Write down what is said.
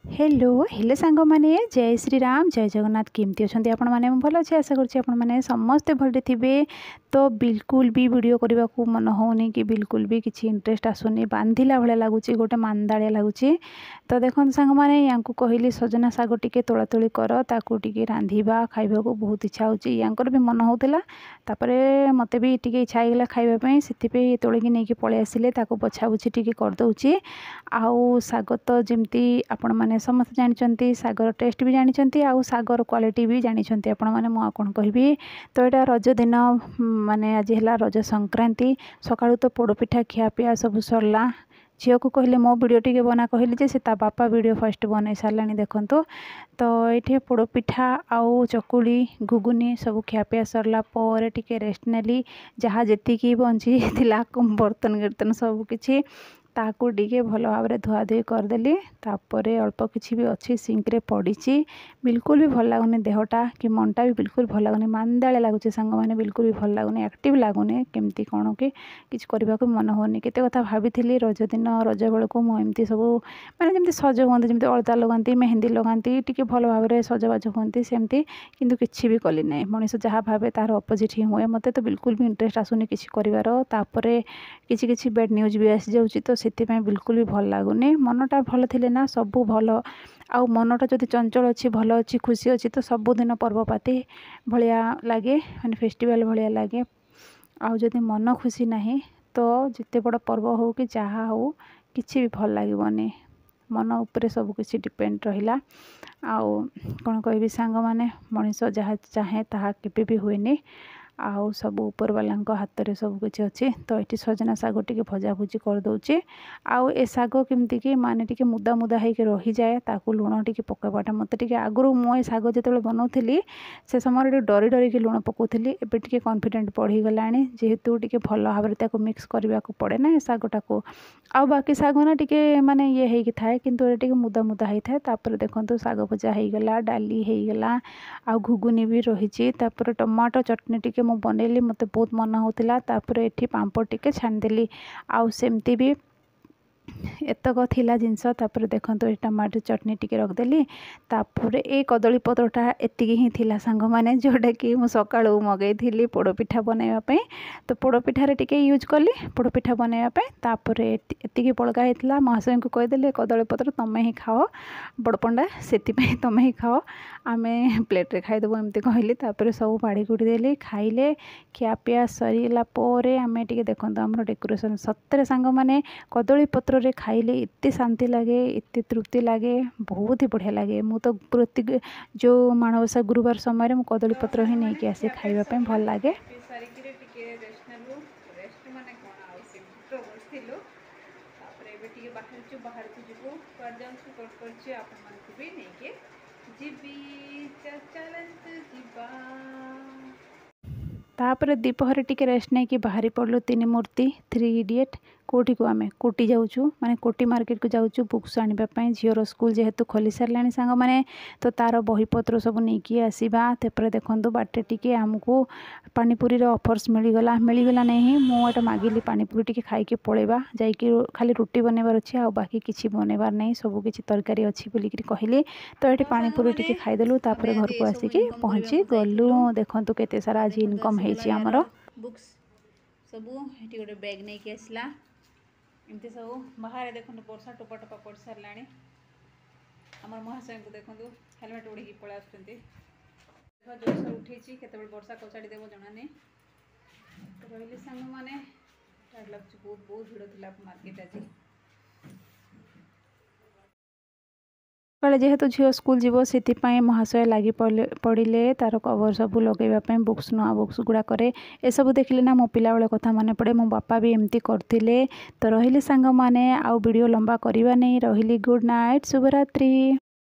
Hello हेले सांग माने जय श्री राम जय जगन्नाथ केमती अच्छा आपण मैंने भल अच्छे आशा करें समस्ते भले थे। तो बिल्कुल भी वीडियो करने को मन होनी कि बिल्कुल भी किसी इंटरेस्ट आसुनी बांधिला भाया लगुच गोटे मांदाड़िया लगुच। तो देखो सांग मैंने या कहली सजना शाग टे तोला तोली कर ताकू टे रांधिबा खाइबा को बहुत इच्छा होची यांकर भी मन होता मत भी टे इच्छा होगा खाइबापी से तोलिकी नहीं पलि आसिले बछा बुछी टे करदे आउ शाग तो जमती आपण मैंने समस्त जानते शागर टेस्ट भी जानते आउ शागर क्वालिटी भी जानते आपण मैंने मुझे कौन कहि। तो यहाँ रज दिन माने आज है रज संक्रांति सकाळु तो पोड़पिठा खियापिया सब सरला झील को कहले मो वीडियो टी बना कहली जे से ता बापा वीडियो फर्स्ट बन सारे देखु। तो ये पोड़पिठा आउ चकुली घुगुनी सब खियापिया सरला पर टिके रेस्ट नेली जहाँ जी बंची बर्तन कीर्तन सब किछि ताकू टे भल भाव में धुआधुई करदेली तापर अल्प किसी भी अच्छी सिंक्रे पड़ी बिल्कुल भी भल लगुनि देहटा कि मनटा भी बिल्कुल भल लगुनि मांदाड़िया लगुच सांग मैंने बिल्कुल भी भल लगुनि एक्टिव लगुनि केमती कौन कि किसी करने को मन होनी केते कथा भाभी रज दिन रज बेलू मुझे सब मैंने जमी सज हूँ जमी अलता लगाती मेहंदी लगाती टी भल भाव में सजबाज हमें सेमती किंतु किसी भी कली ना मनीष जहाँ भावे तार अपोजिट ही हुए मत तो बिल्कुल भी इंटरेस्ट आसुनी किसी कर किसी बैड न्यूज भी आसी जाऊँगी। तो से बिल्कुल भी भल लगुनि मनटा भल थे ना सबू भल आउ मनटा जदि चंचल अच्छी भल अच्छी खुशी अच्छी तो सबुदिन पर्वपाती भाया लगे माने फेस्टिवल भाया लगे। आउ जदि मन खुशी ना तो जिते बड़ पर्व हो कि जहाँ हो किसी भी भल लगनी मन उपरे सब किसी डिपेंड रहिला। आउ कौन कहि सांग माने मनीष जहाँ चाहे ताहा केबे भी हुएनी आउ सब ऊपर वाला हाथ में सब किसी अच्छे। तो ये सजना शाग टे भजा भुजी करदे आउ ए शाग केमती कि माने टे मुदा मुदा होकर रही जाए ताकू लुण टे पकाइबाटा मत टे आगु मु शाग जो बनाऊली से समय डरी डरिकी लुण पकाउली एबे टे कॉन्फिडेंट बढ़ीगला जेहेतु टे भल भाव में मिक्स करने को पड़े ना शागटा को आउ बाकी शाग ना टे माने ये होगी थाए किंतु ये मुदा मुदा होता है। तापर देखो शाग भजा होगला डाली होगला आउ घुगुनी भी रही टमाटो चटनी टे मु बनैली मत बहुत मन होता तापर ये पांपड़ टिके छाणीदेली आउ सेमती भी एतक थिला जिनस तापर देखो ये टमाटो चटनी टिके रखदेली तापर ए कदली पत्रटा एतिकी ही थिला सांग माने जोटा कि मु सकाळु मगैथी पोड़पिठा बनैवाई। तो पोड़पिठार टिके यूज कली पोड़पिठा बनैवाई तापर एतिकी बड़का होता महाशय को कहीदेले कदली पत्र तमें ही खाओ बड़पंडा से तमें ही खाओ आमे प्लेट्रे खाईदेबू एमती कहली तापर सब बाड़ी गुड़ी देली खाइले खियापिया सरीला आमे टिके देखो आम डेकोरेशन सतरे सांग माने कदली पत्र रे खाइले इतने शांति लगे इतने तृप्ति लगे बहुत ही बढ़िया लगे। मु तो प्रति जो माणवसा गुरुवार समय मु कदली पत्र ही नहीं कि आसे खाइबा भल लगे। तापर दीपहर टिके रेस्ट नहीं कि बाहरी पड़लु तीन मूर्ति 3 इडियट कोठी को आमे कोटी जाऊँ माने कोटी मार्केट को जाऊँ बुक्स आने झीर स्कूल जेहेतु खोली सारे सांग माने तो तार बहीपत्र सब नहीं कि आसवा तेपर देखो बाटे टिके आमको पानीपुरी ऑफर्स मिलगला नहीं मुझे मागिली पानीपुरी टिके खाई पलैबा जाकि खाली रुटी बनइबार अच्छे आ बाकी किसी बनइबार नहीं सब किसी तरकारी अच्छी बोलिकी कहली। तो ये पानीपुरी टिके खाईदेलु तापर घर को आसिकी पहुँची गलु देखु केते सारा आज इनकम होमर बुक्स सबू ये गोटे बैग नहीं कि आसला एमती सब बाहर देखो वर्षा टोपा टोपा पड़ सारा आम महाशय को देखो हेलमेट उड़ी पलि आस जोर उठी केत वर्षा कचाड़ी देव जना नहीं। तो रही सांग मैंने लगे बहुत बहुत भिड़ थी मार्केट आज जेहेतु झील स्कूल जीव से महाशय लगी पड़े तार कवर सब लगेवाई बुक्स नुआ बुक्स गुड़ाक सब देखिले ना मो पिला बेले कथा मन पड़े मो बापा भी एमती करते। तो रही सांग माने आउ वीडियो लंबा करवा नहीं रही गुड नाइट शुभरात्रि।